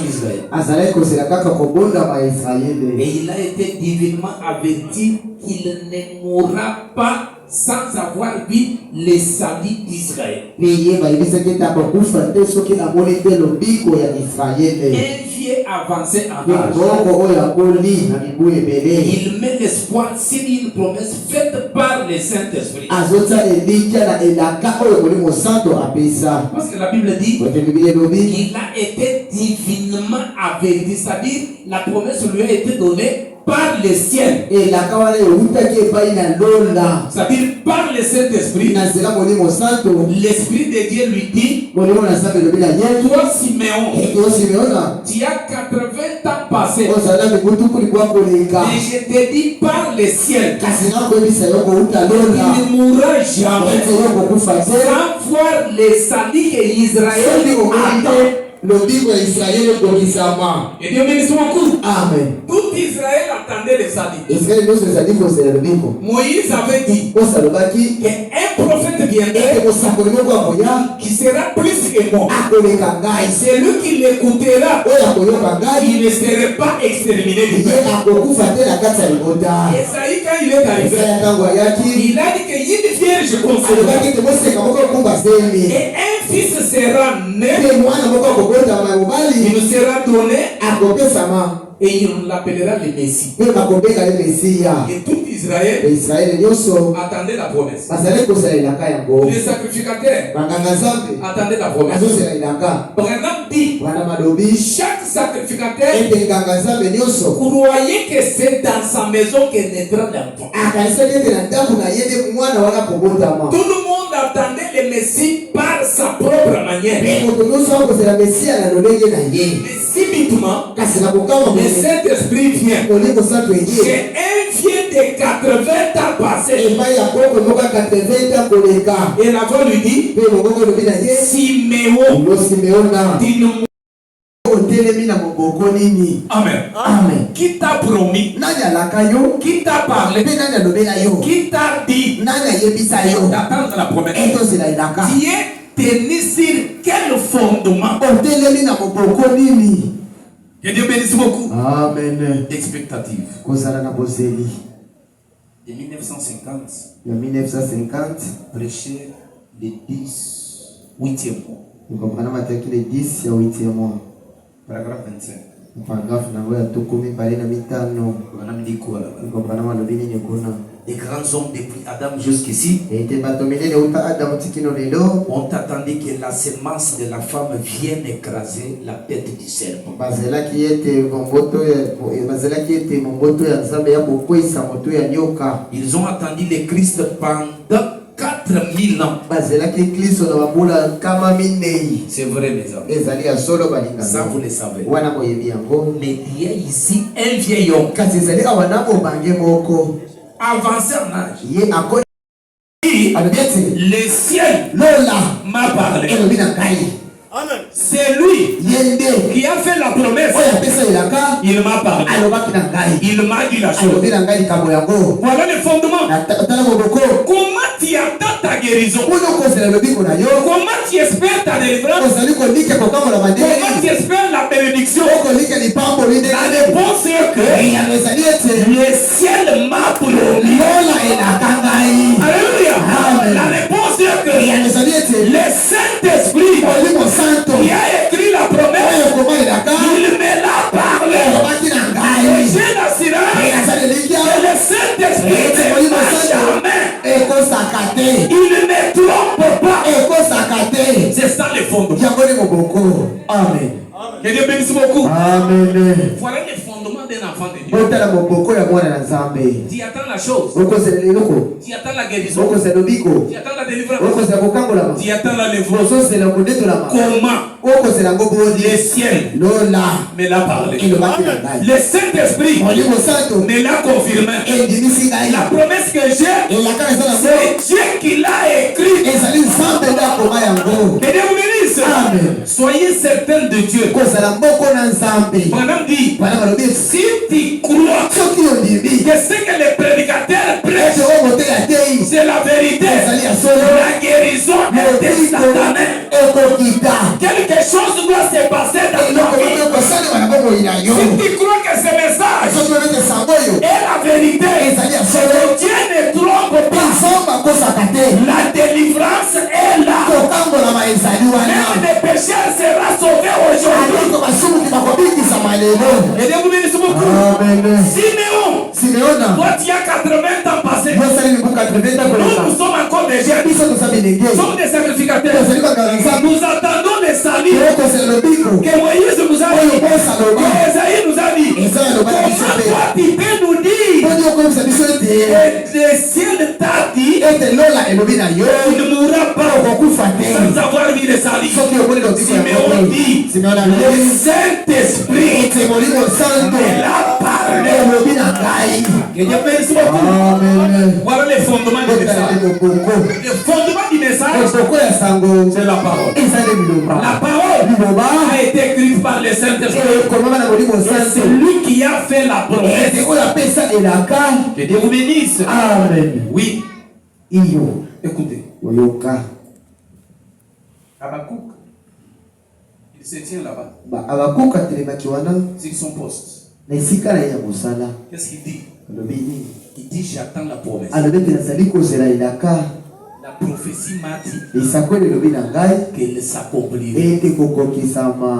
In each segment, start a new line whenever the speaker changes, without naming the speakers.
d'Israël. Et il a été divinement averti qu'il ne mourra pas sans avoir vu les salis d'Israël. Un vieux avancé en âge. Il met l'espoir sur une promesse faite par le Saint-Esprit. Parce que la Bible dit qu'il a été divinement averti. C'est-à-dire la promesse lui a été donnée par le ciel. C'est-à-dire par le Saint-Esprit. L'Esprit de Dieu lui dit: toi Siméon, tu as 80 ans passés. Et je te dis par le ciel, tu ne mourras jamais sans voir les salis qu'Israël attend. Et Dieu bénisse beaucoup. Amen. Tout Israël attendait les salis. Moïse avait dit qu'un prophète viendrait qui sera plus que moi. Celui qui l'écoutera, il ne serait pas exterminé. Esaïe, quand il est arrivé, il a dit qu'une vierge concevra et un fils sera né. Il nous sera donné et il l'appellera le Messie. Et tout Israël attendait la promesse. Les sacrificateurs attendaient la promesse. Branham dit: chaque sacrificateur croyait que c'est dans sa maison que naîtra l'enfant. Tout le monde attendait le Messie par sa propre manière. Mais subitement, le Saint-Esprit vient. J'ai un vieux de 80 ans passé. Et la voix lui dit: Siméon, Amen. Amen. Qui t'a promis? Qui t'a parlé? Qui t'a dit d'attendre la promesse? Tu es tenu sur quel fondement? Que Dieu bénisse beaucoup. Amen. Expectative. De 1950, prêcher le 8e mois. Paragraphe 25. Les grands hommes depuis Adam jusqu'ici ont attendu que la semence de la femme vienne écraser la tête du serpent. Ils ont attendu le Christ pendant 4000 ans. C'est vrai, mes amis. Ça, vous le savez. Mais il y a ici un vieil homme avancé en âge. Le ciel m'a parlé. C'est lui qui a fait la promesse. Il m'a parlé. Il m'a dit la chose. Voilà le fondement. Comment tu attends ta guérison? Comment tu espères ta délivrance? Comment tu espères la bénédiction? La réponse est que le ciel m'a promis. Alléluia. La réponse est que le Saint-Esprit qui a écrit la promesse, il me l'a parlé. Et j'ai l'assurance que le Saint-Esprit ne m'a jamais. Il ne trompe pas. C'est ça le fondement. Amen. Que Dieu bénisse beaucoup. Amen. Voilà le fondement d'un enfant de Dieu. Tu attends la chose. Tu attends la guérison. Tu attends la délivrance. Tu attends la lévrose. Comment? Le ciel me l'a parlé. Le Saint-Esprit me l'a confirmé. La promesse que j'ai, c'est Dieu qui l'a écrit. Que Dieu vous bénisse. Soyez certains de Dieu. Madame dit: si tu crois que ce que les prédicateurs prêchent, c'est la vérité, la guérison est instantanée. Quelque chose doit se passer dans ta vie. Aidez-vous, bénissez beaucoup. Siméon, toi tu as 80 ans passés. Nous sommes encore des jeunes. Nous sommes des sacrificateurs. Nous attendons les saluts que Moïse nous a dit, que Esaïe nous a dit. Comment toi tu peux nous dire que le ciel t'a dit il ne mourra pas sans avoir vu les saluts. Siméon dit, le Saint-Esprit me l'a parlé. Que Dieu bénisse beaucoup. Voilà les fondements du message. Le fondement du message, c'est la parole. La parole a été écrite par le Saint-Esprit. C'est lui qui a fait la promesse. Que Dieu vous bénisse.
Amen.
Oui. Écoutez. Habakkuk, il se tient là-bas. C'est son poste. Qu'est-ce qu'il dit? Il dit j'attends la promesse. La prophétie m'a dit qu'elle s'accomplirait.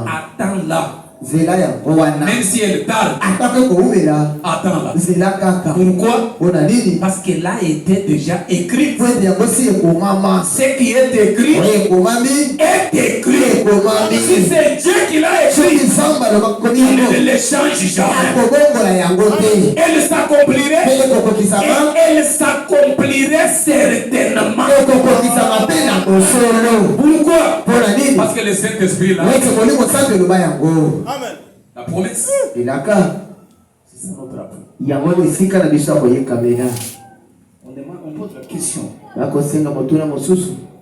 Attends-la. Même si elle tarde, attends-la. Pourquoi? Parce qu'elle a été déjà écrite. Ce qui est écrit est écrit. Si c'est Dieu qui l'a écrit, il ne le change jamais. Elle s'accomplirait. Elle s'accomplirait certainement. Pourquoi? Parce que le Saint-Esprit là. Amen. La promesse. C'est ça notre appel. On pose la question.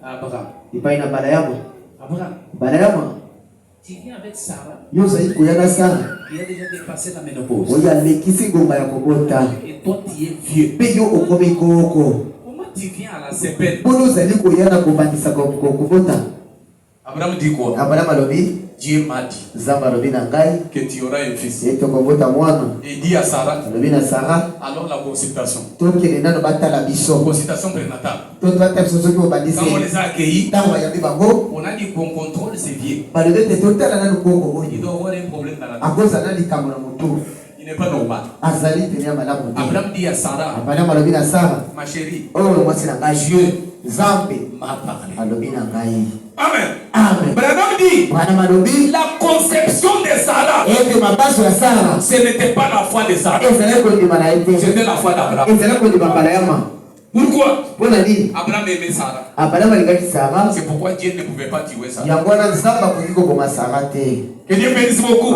Abraham. Tu viens avec Sarah. Qui a déjà dépassé la ménopause. Et toi tu es vieux. Comment tu viens à la sépène? Abraham dit quoi? Dieu m'a dit que tu auras un fils. Et dit à Sarah, alors la consultation. Consultation prénatale. Quand on les a accueillis, on a dit qu'on contrôle ces vieux. Il doit avoir un problème dans la tête. Il n'est pas normal. Abraham dit à Sarah, ma chérie, Dieu m'a parlé. Amen. Branham dit, la conception de Sarah, ce n'était pas la foi de Sarah, c'était la foi d'Abraham. Pourquoi? Abraham aimait Sarah. C'est pourquoi Dieu ne pouvait pas tuer Sarah. Que Dieu bénisse beaucoup.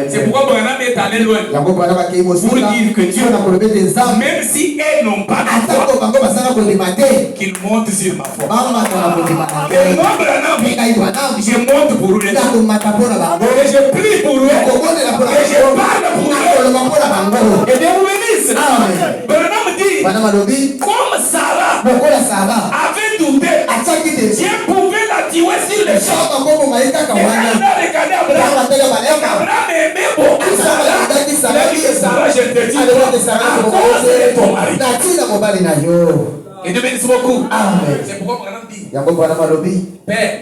C'est pourquoi Branham est allé loin pour dire que Dieu, même si elles n'ont pas de foi, qu'ils montent sur ma foi. Et moi, Branham, je monte pour eux. Et je prie pour eux. Et je parle pour eux. Et Dieu vous bénisse. Branham dit, comme Sarah avait douté, Dieu pouvait la tuer sur le champ. Et quand il a regardé Abraham aimait beaucoup Sarah. Il a dit que Sarah, je te dis, à cause de ton mari. Et Dieu bénisse beaucoup. C'est pourquoi Branham dit, Père,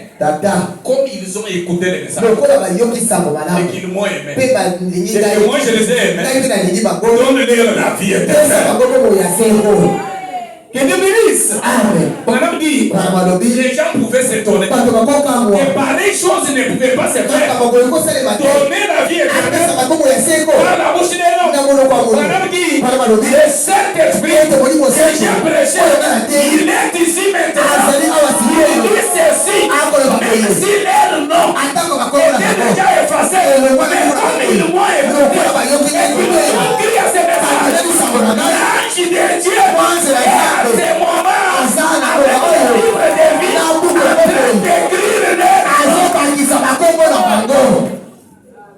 comme ils ont écouté les messages et qu'ils m'ont aimé, et que moi je les ai aimés, donne-leur la vie éternelle. Que Dieu bénisse. Branham dit, les gens pouvaient s'étonner que pareilles choses ne pouvaient pas se faire. Donner la vie éternelle par la bouche des hommes. Branham dit, le Saint-Esprit que j'ai prêché, il est ici maintenant. Il dit ceci, même si leur nom était déjà effacé, mais comme ils m'ont écouté, et qu'ils ont crié à ces messages, l'ange de Dieu à ces moments, avec le livre de vie, en train d'écrire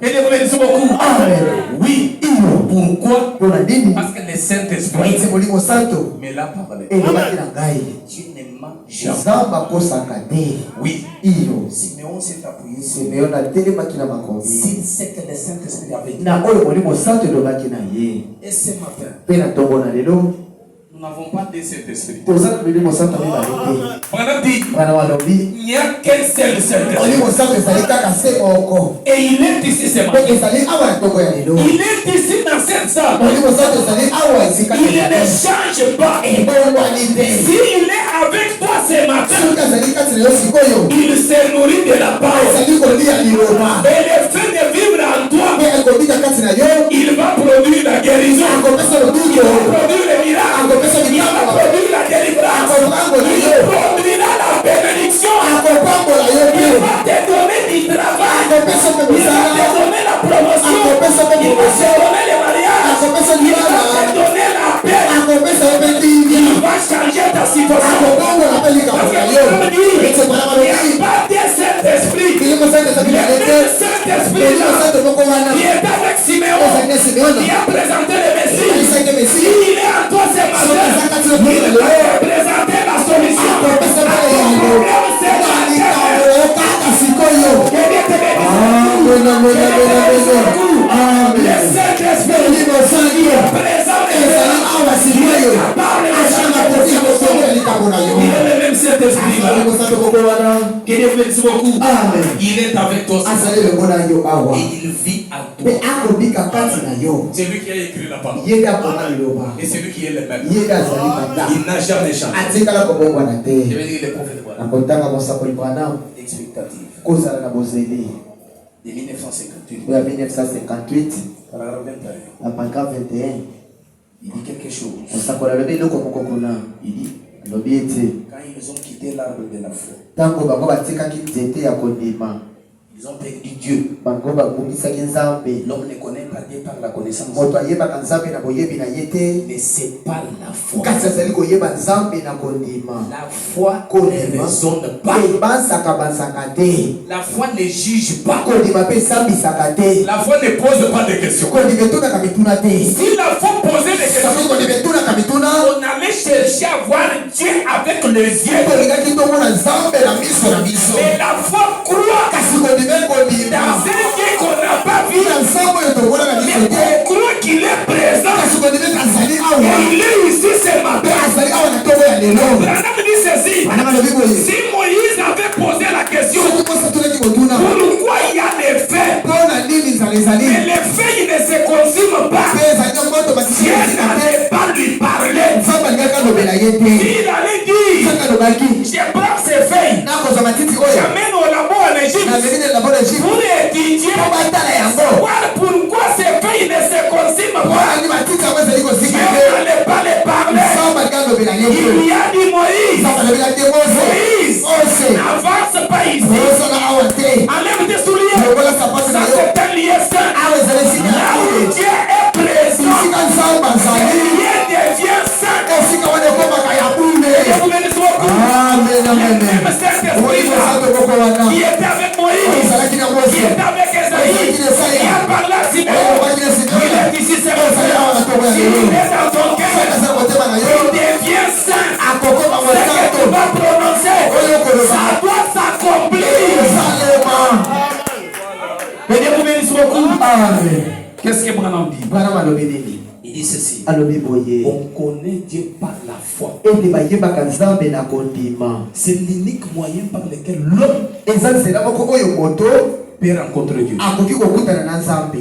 que Dieu vous bénisse beaucoup. Oui. Pourquoi? Parce que le Saint-Esprit me l'a parlé. Dieu ne ment jamais. Oui. Siméon s'est appuyé sur lui. S'il sait que le Saint-Esprit avait dit. Et ce matin, nous n'avons pas de Saint-Esprit.
On
Il n'y a qu'un seul Saint-Esprit. Et il est ici ce matin. Il est ici dans cette salle. Il ne change pas. S'il est avec toi ce matin, il se nourrit de la parole. Et le fait de vivre en toi, il va produire la guérison. Il va produire le miracle. Il va produire la délivrance. Il produira la bénédiction. Il va te donner du travail. Il va te donner la promotion. Il va te donner le mariage. Il va te donner la paix. Il va changer ta situation. Parce que il n'y a pas de Saint-Esprit. Le Saint-Esprit qui est avec Siméon, qui a présenté le Messie. Il est en toi ce matin. Il va présenter la solution. Le Saint-Esprit présent. Il est le même Saint-Esprit. Il est avec toi. Et il vit à toi. C'est lui qui a écrit la parole. Et c'est lui qui est le même. Il n'a jamais changé. Je vais dire le prophète expectative. De 1958. Paragraphe 21. Il dit quelque chose. Il dit quand ils ont quitté l'arbre de la foi, ils ont perdu Dieu. L'homme ne connaît pas Dieu par la connaissance. Mais c'est par la foi. La foi ne raisonne pas. La foi ne juge pas. La foi ne pose pas de questions. Si la foi posait des questions, on allait chercher à voir Dieu avec les yeux. Mais la foi croit dans un Dieu qu'on n'a pas vu. Mais on croit qu'il est présent. Et il est ici ce matin. Branham dit ceci. Si Moïse avait posé la question, pourquoi il y a des faits? Mais les faits, ils ne se consument pas. Dieu n'allait pas lui parler. Il allait dire, je prends ces feuilles, j'amène au labo en Égypte pour étudier, voir pourquoi ces feuilles ne se consument pas. Dieu n'allait pas les parler. Il lui a dit Moïse, n'avance pas ici. Enlève tes souliers. Ça c'est un lieu saint. Là où Dieu est présent, le lieu devient saint. Qui était avec Moïse, qui était avec Esaïe, qui a parlé à Simon. Il est ici, c'est mon frère. Il est dans ton cœur. Il devient saint. Ce que tu vas prononcer, ça doit s'accomplir. Qu'est-ce que Branham dit? Il dit ceci. On connaît Dieu par la foi. C'est l'unique moyen par lequel l'homme peut rencontrer Dieu.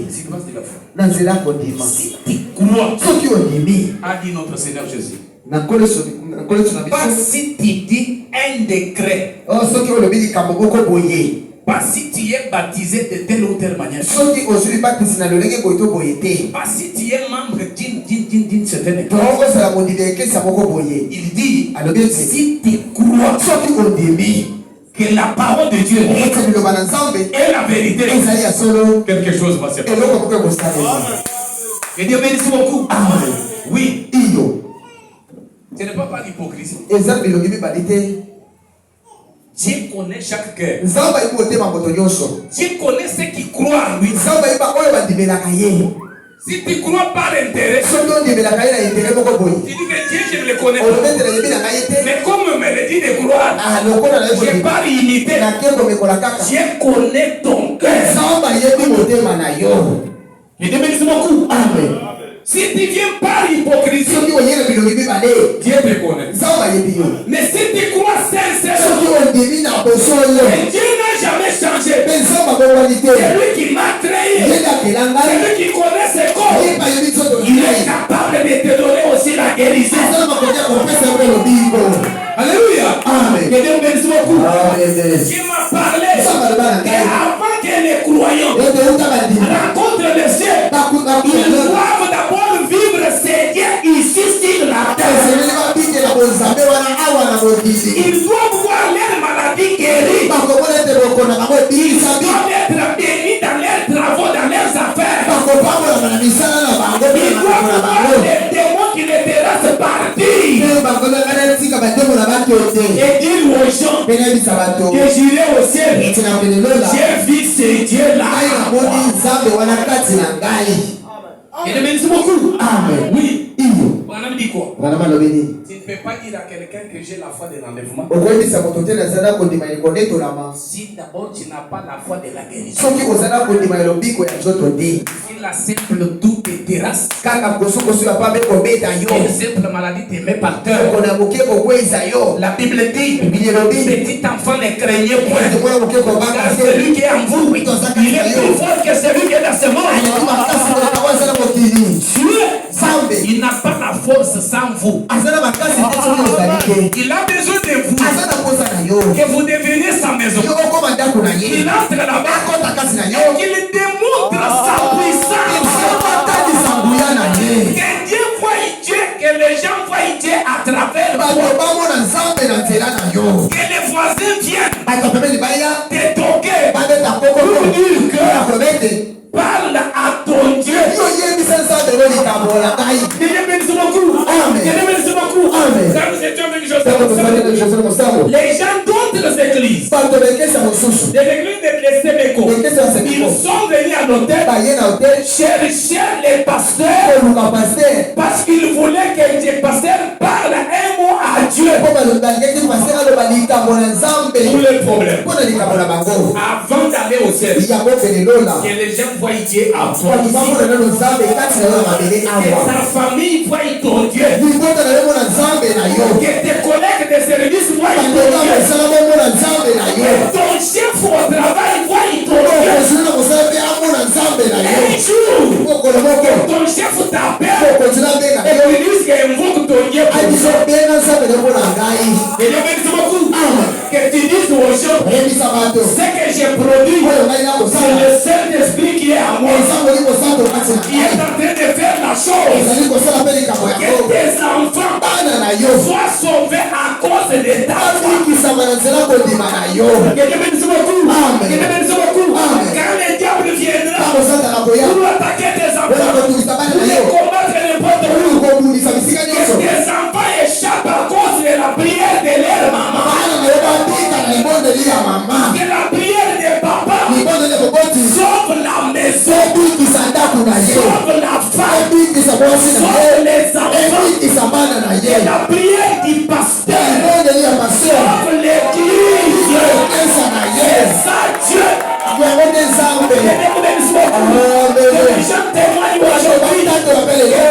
C'est grâce de la foi. Si tu crois, a dit notre Seigneur Jésus. Pas si tu dis un décret. Pas si tu es baptisé de telle ou telle manière. Pas si tu es membre d'une certaine église. Il dit, si tu crois que la parole de Dieu est la vérité, quelque chose va se passer. Que Dieu bénisse beaucoup. Oui. Ce n'est pas l'hypocrisie. Dieu connaît chaque cœur. Dieu connaît ceux qui croient en lui. Si tu crois par intérêt, tu dis que Dieu, je ne le connais pas. Mais comme me le dit de croire, je par unité. Dieu connaît ton cœur. Il te bénisse beaucoup. Amen. Si tu viens par hypocrisie, Dieu te connaît. Mais si tu crois sincèrement, Dieu n'a jamais changé. C'est lui qui m'a créé. C'est lui qui connaît ses corps. Il est capable de te donner aussi la guérison. Alléluia. Amen. Que Dieu bénisse beaucoup. Qui m'a parlé qu'avant que les croyants rencontrent le ciel, ils doivent d'abord vivre ces dieux ici sur la terre. Ils doivent voir leur maladie guérie. Ils doivent être bénis dans leurs travaux, dans leurs affaires. Ils doivent voir les démons qui les terrassent partir. Et dire aux gens que j'irai au ciel. J'ai vu ces dieux-là. Il bénisse beaucoup. Amen. Oui. On a dit quoi? Tu ne peux pas dire à quelqu'un que j'ai la foi de l'enlèvement. Si d'abord tu n'as pas la foi de la guérison. Si la simple doute te terrasse, une simple maladie te met par terre. La Bible dit, petit enfant ne craignez point. Car celui qui est en vous, il est plus fort que celui qui est dans ce monde. Dieu, il n'a pas la force sans vous. Il a besoin de vous. Que vous deveniez sa maison. Il entre là-bas et qu'il démontre sa puissance. Que Dieu voie Dieu, que les gens voient Dieu à travers vous. Que les voisins viennent te toquer pour dire que parle à ton Dieu. Les gens d'autres églises, les églises de Séméco, ils sont venus à l'hôtel chercher les pasteurs parce qu'ils voulaient que les pasteurs parlent un mot à Dieu pour les problèmes. Avant d'aller au ciel, que les gens voient Dieu à toi. Que ta famille voit ton Dieu. Que tes collègues de service voient ton Dieu. Que ton chef au travail voit ton Dieu. Un jour, que ton chef t'appelle et lui dise qu'il invoque ton Dieu. Et Dieu bénisse beaucoup. Que tu dises aux gens, ce que j'ai produit, c'est le Saint-Esprit qui est à moi. Il est en train de faire la chose. Que tes enfants soient sauvés à cause de ta foi. Que Dieu bénisse beaucoup. Que Dieu bénisse beaucoup. Quand le diable viendra pour attaquer tes enfants, pour les combattre n'importe où, que tes enfants échappent à cause de la prière de leur maman. Que la prière de papa sauve la maison, sauve la femme, sauve les enfants. Que la prière du pasteur sauve l'église. C'est ça Dieu. Les gens témoignent aujourd'hui que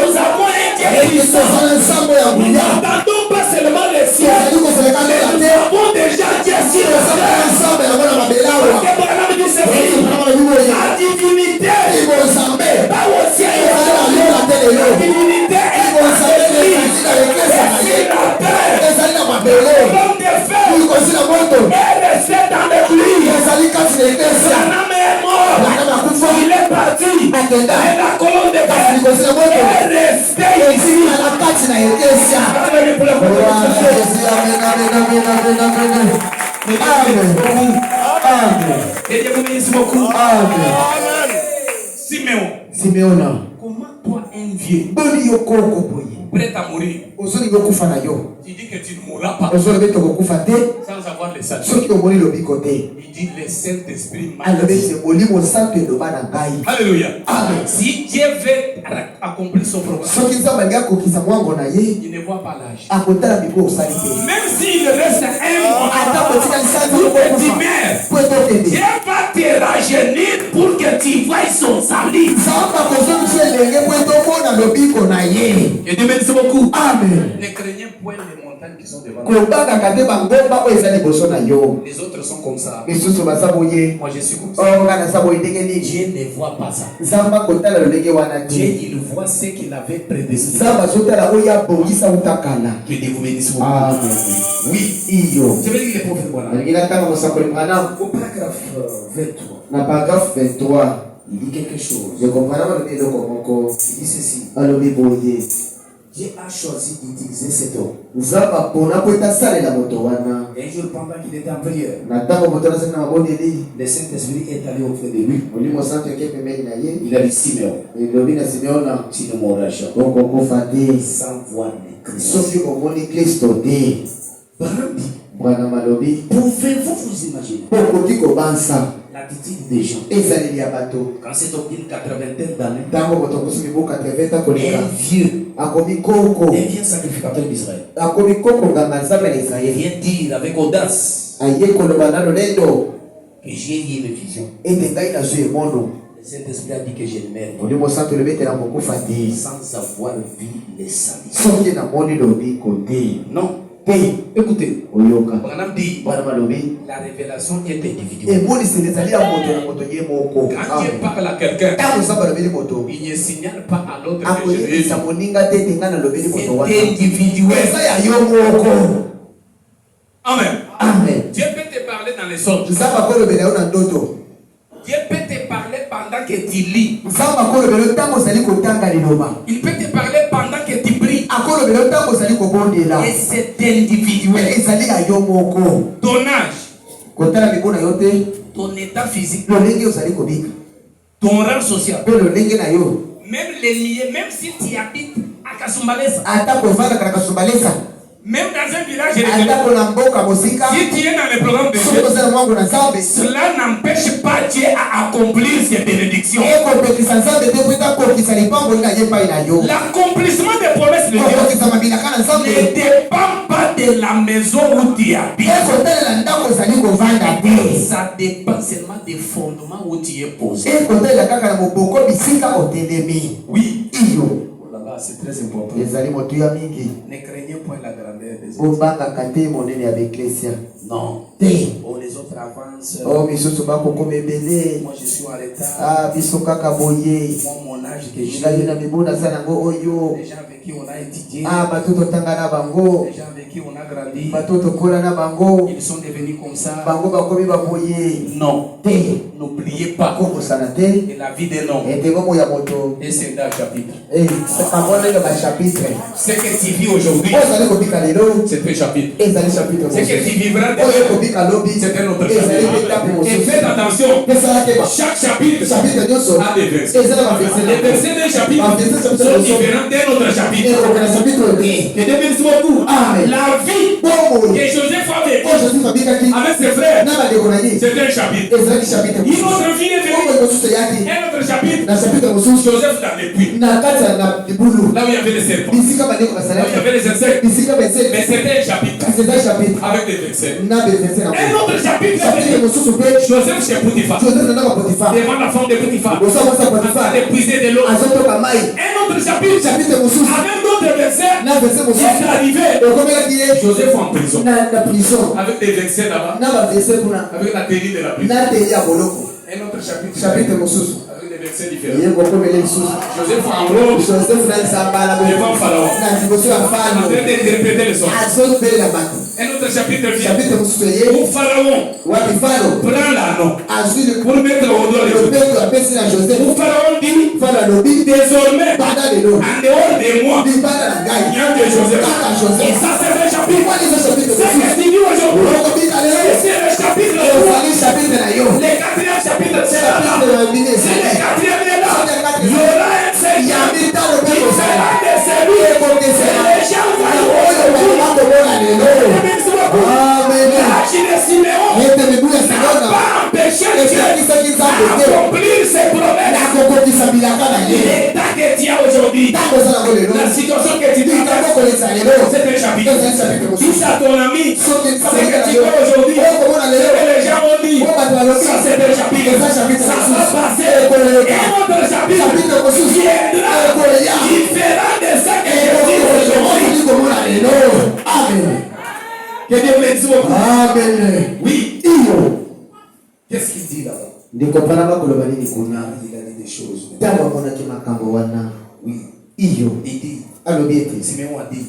nous avons un Dieu puissant. Nous n'entendons pas seulement le ciel, mais nous avons déjà Dieu sur le ciel. La divinité, pas au ciel, la divinité est sur la terre. L'homme de fer est resté dans l'église. Son âme est morte. Il est parti. Et la colonne de fer est restée ici. Et Dieu vous bénisse beaucoup. Siméon, comment toi un vieux prêt à mourir, tu dis que tu ne mourras pas sans avoir le salut? Il dit le Saint-Esprit m'a dit. Alléluia. Si Dieu veut accomplir son programme, il ne voit pas l'âge. Même s'il reste un mois, Dieu va te rajeunir pour que tu voies son salut. Et Dieu bénisse beaucoup.
Amen.
Ne craignez point les montagnes qui sont devant vous. Les autres sont comme ça. Moi je suis comme ça. Dieu ne voit pas ça. Dieu il voit ce qu'il avait prédestiné. Que Dieu vous bénisse beaucoup. Oui. Je vais lire les prophètes. Au paragraphe 23. Il dit quelque chose. Il dit ceci. Dieu a choisi d'utiliser cet homme. Un jour, pendant qu'il était en prière, le Saint-Esprit est allé auprès de lui. Il a dit Simeon, tu ne mourras jamais sans voir le Christ. Pouvez-vous vous imaginer l'attitude des gens quand cet homme dit 80 d'années, un vieux sacrificateur d'Israël, il vient dire avec audace que j'ai eu une vision. Le Saint-Esprit a dit que j'ai une mère sans avoir vu les salis. Non. Écoutez, Branham dit la révélation est individuelle. Quand Dieu parle à quelqu'un, il ne signale pas à l'autre que je l'ai. C'est individuel. Amen. Dieu peut te parler dans les songes. Dieu peut te parler pendant que tu lis. Il peut te parler pendant que tu pries. Et c'est individuel. Ton âge, ton état physique, ton rang social, même les liens, même si tu habites à Kasumbalesa, même dans un village, si tu es dans le programme de Dieu, cela n'empêche pas Dieu à accomplir ses bénédictions. L'accomplissement des promesses de Dieu ne dépend pas de la maison où tu habites. Ça dépend seulement des fondements où tu es posé. Oui. C'est très important. Ne craignez point la grandeur des autres. Non. Oh, les autres avancent. Moi, je suis en retard. Moi, mon âge que j'ai. Les gens avec qui on a étudié. Les gens avec qui on a grandi. Ils sont devenus comme ça. Non. N'oubliez pas que la vie d'un homme est c'est un chapitre. Ce que tu vis aujourd'hui, c'est un chapitre. Ce que tu vivras demain, c'est un autre chapitre. Et faites attention, chaque chapitre a des versets. Les versets d'un chapitre sont différents d'un autre chapitre. Et Dieu bénisse beaucoup. La vie que Joseph a vécue avec ses frères, c'est un chapitre. Une autre vie est venue, un autre chapitre. Joseph dans les puits, là où il y avait les serpents, là où il y avait les insectes. Mais c'était un chapitre avec des versets. Un autre chapitre, Joseph chez Potiphar, devant la femme de Potiphar, en train de puiser de l'eau. Un autre chapitre avec d'autres versets qui est arrivé. Joseph en prison avec des versets là-bas, avec la théorie de la prison. Un autre chapitre avec des versets différents. Joseph en robe devant Pharaon, en train d'interpréter les songes. Un autre chapitre vient où Pharaon prend l'anneau pour mettre au doigt de Joseph. Où Pharaon dit désormais, en dehors de moi, il y a de Joseph. Et ça c'est le chapitre. C'est ce que tu dis aujourd'hui. C'est le chapitre. Le quatrième chapitre, c'est là. C'est le quatrième est là. Il y aura un Seigneur qui fera de celui et les gens vont pas empêcher Dieu d'accomplir ses promesses. L'état que tu as aujourd'hui, la situation que tu traverses, c'est un chapitre. Dis à ton ami, ce que tu vois aujourd'hui, ce que les gens ont dit, ça c'est un chapitre. Ça va passer. Un autre chapitre viendra.
Amen.
Oui. Qu'est-ce qu'il dit là-bas? Il a dit des choses. Oui. Il dit. Simeon a dit.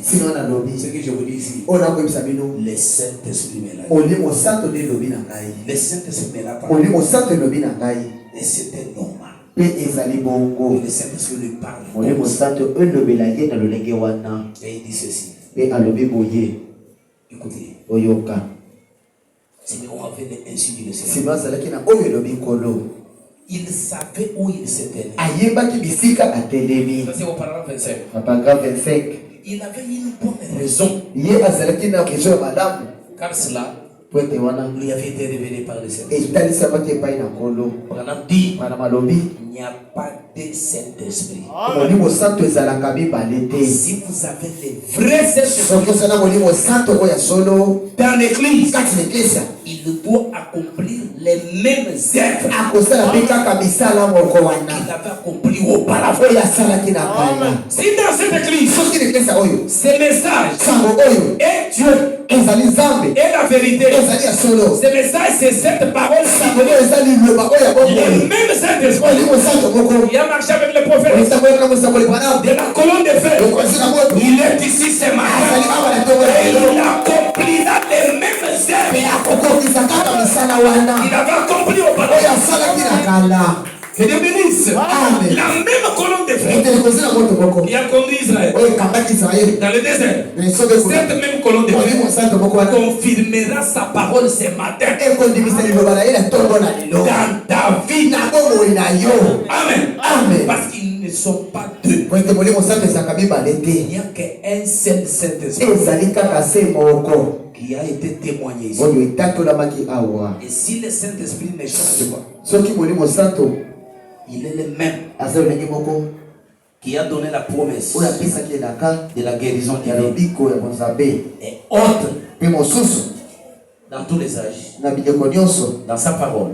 Ce que je vous dis ici. Le Saint-Esprit est là. Le Saint-Esprit est là. Et c'était normal. Et le Saint-Esprit lui parle. Et il dit ceci. Écoutez. Simeon avait ainsi dit le Seigneur. Il savait où il s'était. Ça c'est au paragraphe 25. Il avait une bonne raison. Car cela lui avait été révélé par le Seigneur. Branham dit, il n'y a pas de Saint-Esprit. Si vous avez les vrais Saint-Esprit dans l'église, il doit accomplir les mêmes œuvres qu'il avait accompli auparavant. Si dans cette église, ces messages et Dieu et la vérité, ces messages, c'est cette parole, les mêmes Saint-Esprit. Il a marché avec le prophète de la colonne de feu. Il est ici ce matin et il accomplira les mêmes œuvres qu'il avait accompli auparavant. Que Dieu bénisse. Amen. La même colonne de feu qui a conduit Israël dans le désert. Cette même colonne de feu confirmera sa parole ce matin dans ta vie. Amen. Amen. Parce qu'ils ne sont pas deux. Il n'y a qu'un seul Saint-Esprit qui a été témoigné ici. Et si le Saint-Esprit ne change pas, il est le même qui a donné la promesse de la guérison et autres dans tous les âges, dans sa parole,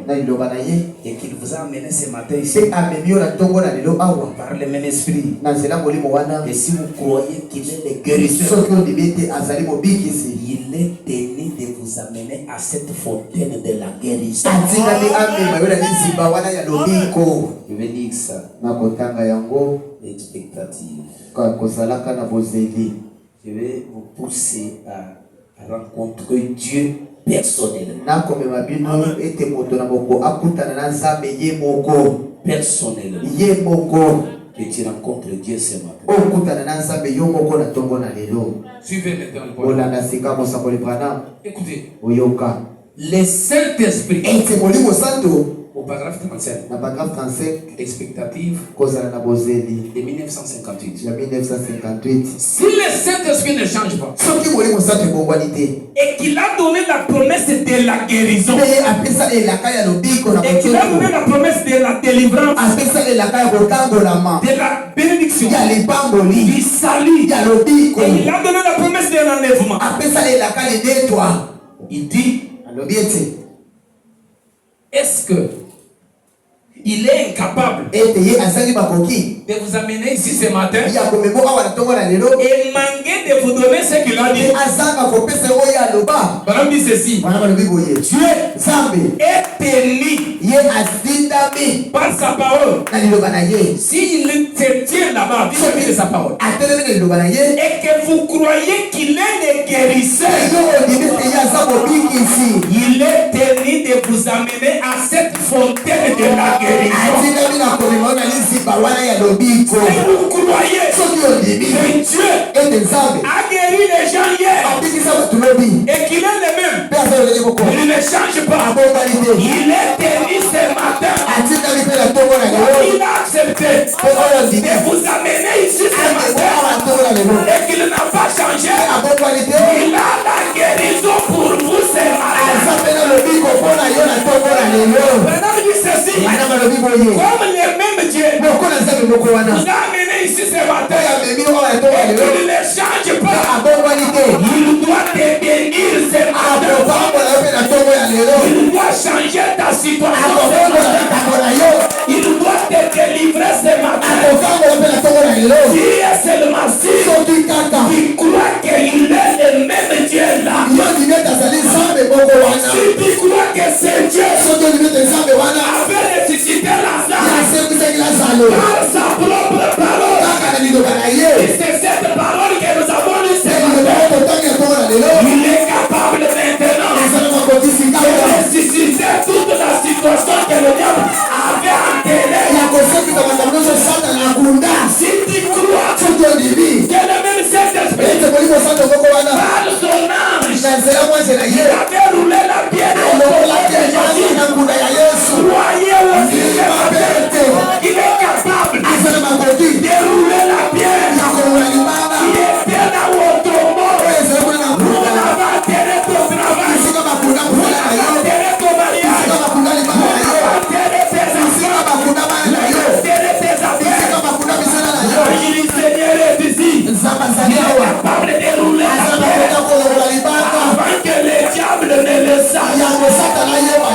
et qu'il vous a amené ce matin ici par le même esprit. Et si vous croyez qu'il est le guérisseur, il est tenu de vous amener à cette fontaine de la guérison. Je vais dire ça. Expectative. Je vais vous pousser à rencontrer Dieu personnellement. Personnellement. Que tu rencontres Dieu ce matin. Suivez maintenant. Écoutez. Le Saint-Esprit. Au paragraphe 35. Expectative. De 1958. Si le Saint-Esprit ne change pas. Et qu'il a donné la promesse de la guérison. Et qu'il a donné la promesse de la délivrance. De la bénédiction. Du salut. Et il a donné la promesse de l'enlèvement. Il dit. Est-ce que il est incapable de vous amener ici ce matin et manquer de vous donner ce qu'il a dit? Branham dit ceci. Dieu est tenu par sa parole. S'il se tient là-bas, vis-à-vis de sa parole, et que vous croyez qu'il est le guérisseur, il est tenu de vous amener à cette fontaine de la guérison. Et vous croyez que Dieu a guéri les gens hier et qu'il est le même. Il ne change pas. Il est tenu ce matin. Il a accepté de vous amener ici ce matin et qu'il n'a pas changé. Il a la guérison pour vous ce matin. Maintenant il dit ceci. Comme le même Dieu nous a amené ici ce matin et qu'il ne change pas, il doit te bénir ce matin. Il doit changer ta situation. Il doit te délivrer ce matin. Qui est seulement si qui croit qu'il est le même Dieu là. par sa propre parole. Et c'est cette parole que nous avons lue ce matin. Il est capable maintenant de ressusciter toute la situation que le diable avait enterrée. Si tu crois que le même Saint-Esprit par son ange il avait roulé la pierre croyez aussi ce matin il est capable de rouler la pierre qui était dans votre mort pour avoir enterré ton travail pour avoir enterré ton mariage pour avoir enterré tes enfants pour avoir enterré tes affaires. Il est Seigneur est ici. Il est capable de rouler la pierre avant que le diable ne le sache. Il est le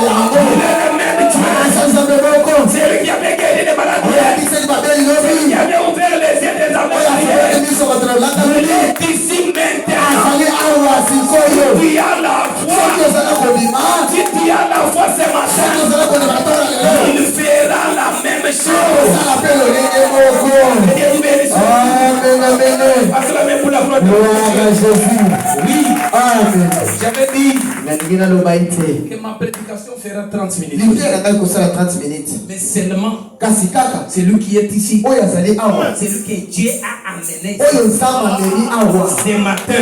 même Dieu. C'est lui qui avait guéri les maladies. C'est lui qui avait ouvert les yeux des aveugles. Il est ici maintenant. Si tu as la foi, si tu as la foi ce matin, il fera la même chose. Acclamez pour la gloire de Jésus. Oui. Amen. J'avais dit que ma prédication fera 30 minutes. Mais seulement c'est lui qui est ici. C'est lui que Dieu a amené ce matin.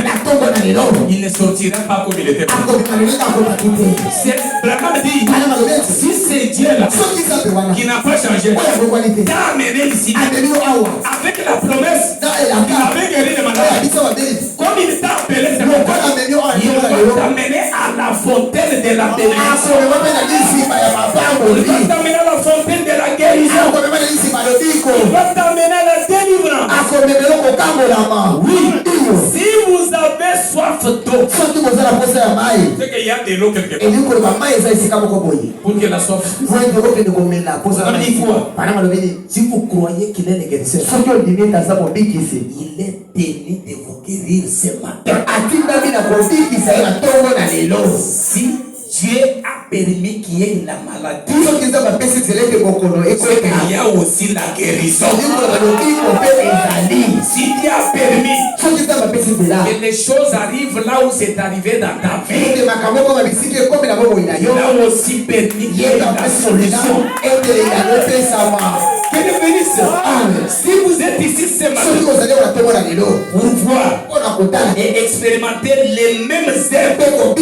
Il ne sortira pas comme il était. Branham dit, si c'est Dieu là qui n'a pas changé, t'a amené ici avec la promesse qu'il avait guéri les malades. Comme il t'a appelé, c'est pourquoi il va t'amener à la fontaine de la bénédiction. Il va t'amener à la fontaine de la guérison. Il va t'amener à la délivrance. Oui. Si vous avez soif d'eau, c'est qu'il y a de l'eau quelque part. Pour que la soif. Si vous croyez qu'il est le guérisseur, il est tenu de vous guérir ce matin. Si Dieu a permis qu'il y ait la maladie, il y a aussi la guérison. Si Dieu a permis que les choses arrivent là où c'est arrivé dans ta vie, il a aussi permis qu'il y ait la solution. Que Dieu bénisse. Si vous êtes ici ce matin pour voir et expérimenter les mêmes œuvres que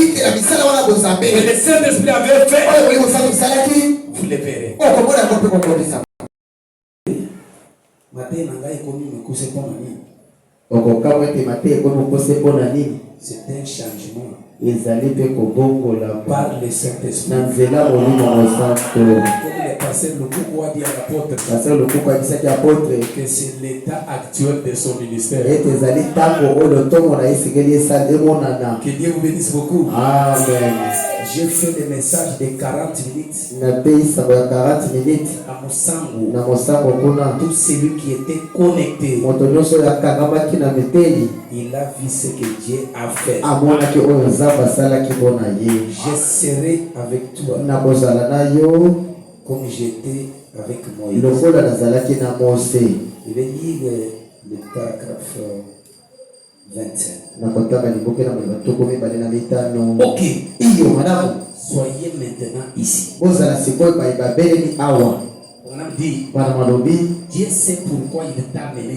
le Saint-Esprit avait fait, vous les verrez. C'est un changement par le Saint-Esprit. Comme le pasteur Lukuku a dit à l'apôtre que c'est l'état actuel de son ministère. Que Dieu vous bénisse beaucoup.
Amen.
J'ai fait des messages de 40 minutes à Moussango. Tout celui qui était connecté, il a vu ce que Dieu a fait. Je serai avec toi comme j'étais avec Moïse. Il est dit le paragraphe 25. Ok. Soyez maintenant ici. On a dit, Dieu sait pourquoi il t'a amené.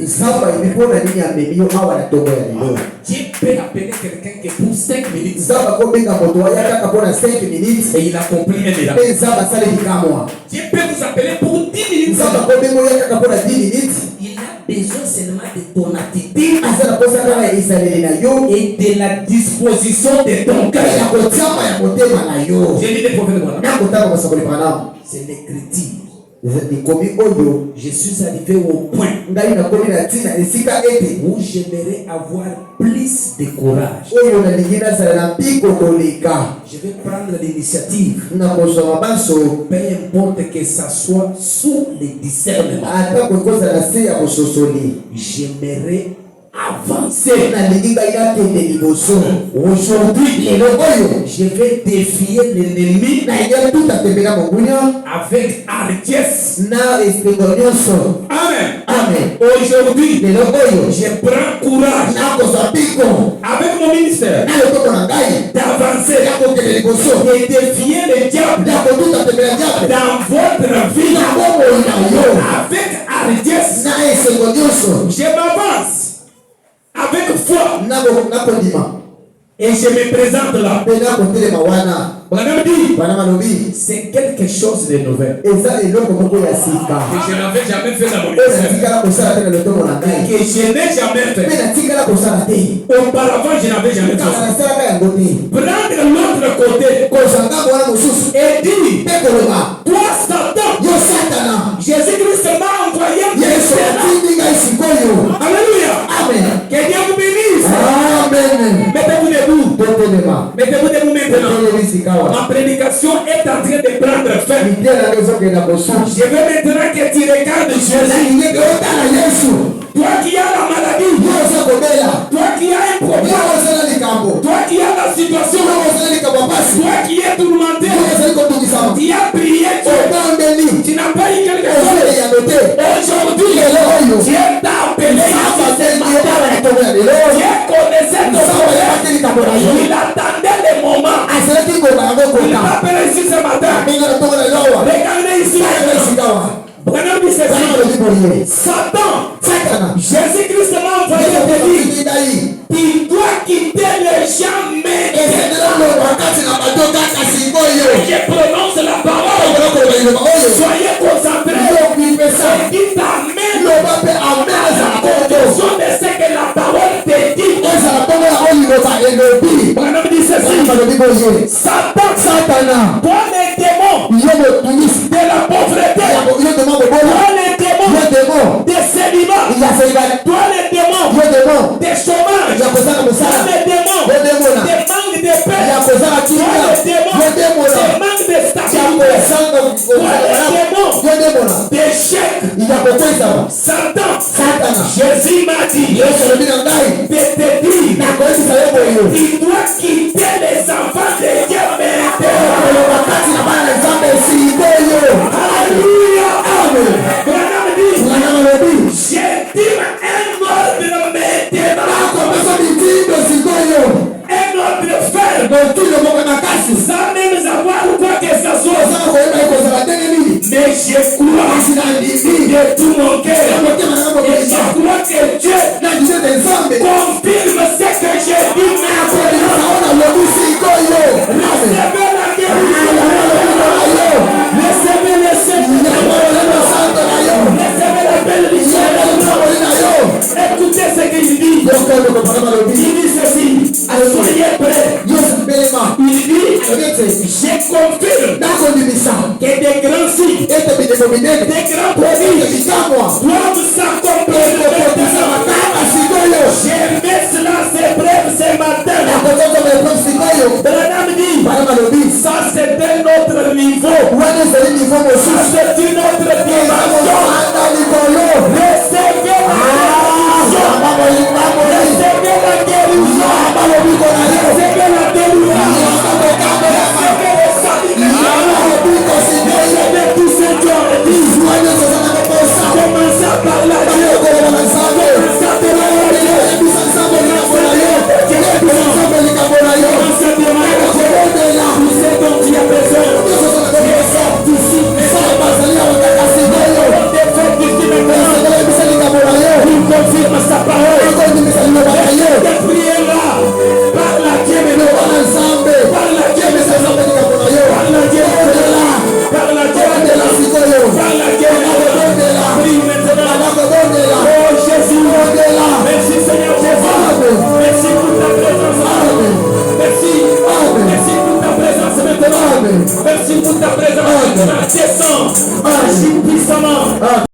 Dieu peut appeler quelqu'un qui pour 5 minutes. Et il a compris un miracle. Dieu peut vous appeler pour 10 minutes. Il a besoin seulement de ton attitude et de la disposition de ton cœur. J'ai dit des prophètes. C'est l'écriture. Je suis arrivé au point où j'aimerais avoir plus de courage. Je vais prendre l'initiative. Peu importe que ça soit sous le discernement. J'aimerais avancer. Aujourd'hui, je vais défier l'ennemi avec hardiesse. Amen. Amen. Aujourd'hui, je prends courage avec mon ministère d'avancer et défier le diable dans votre vie avec hardiesse. Je m'avance avec foi et je me présente là. C'est quelque chose de nouvel que je n'avais jamais fait dans mon ministère, que je n'ai jamais fait. Auparavant, je n'avais jamais fait. Prendre l'autre côté et dire, toi Satan, Jésus-Christ m'a envoyé. Alléluia. Amen. Que Dieu vous bénisse. Amen. Mettez-vous debout. Mettez-vous debout maintenant. Ma prédication est en train de prendre fin. Je veux maintenant que tu regardes Jésus. Toi qui as la maladie, toi qui as un problème, toi qui as la situation, toi qui es tourmenté, tu as prié, tu n'as pas eu quelque chose. Aujourd'hui, Dieu t'a appelé. Dieu connaissait ton problème. Il attendait le moment. Il t'appelle ici ce matin. Regardez ici. Satan, Jésus-Christ m'a envoyé te dire, il doit quitter les gens maintenant. Je prononce la parole. Soyez concentrés. Il dit amen. À condition de ce que la parole te dit. Mon homme dit ceci. Satan, toi les démons de la pauvreté, toi les démons de célibat, toi les démons de chômage, toi les démons de manque de paix, toi les démons de manque de stabilité, toi les démons d'échec. Satan, Jésus m'a dit de te dire, il doit quitter les enfants de Dieu Alléluia. Amen. J'estime un ordre maintenant. Un ordre ferme. Sans même savoir quoi que ce soit. Mais je crois de tout mon cœur. Et je crois que Dieu confirme ce que j'ai dit. Recevez la guérison. Recevez le Seigneur. Recevez la belle richesse. Écoutez ce qu'il dit. Il dit ceci. Soyez prêts. Il dit, je confirme que des grands signes, des grands prodiges doivent s'accomplir. Je mets cela ses preuves ce matin. Branham dit, ça c'est un autre niveau. Ça c'est une autre dimension. Recevez la guérison. Recevez la délivrance. Recevez le salut. Recevez tout ce Dieu a dit. Commencez à parler à Dieu. Commencez à demander à Dieu. Commencez à demander à Dieu. Tout ce dont tu as besoin. Sors d'ici. Il confirme sa parole. Cette prière-là, parle à Dieu maintenant. Parle à Dieu maintenant. Parle à Dieu maintenant. Parle à Dieu maintenant. Parle à Dieu maintenant. Prie maintenant. Oh Jésus. Merci Seigneur Jésus. Merci pour ta présence. Merci. Merci pour ta présence maintenant. Merci pour ta présence maintenant. Descends. Agis puissamment.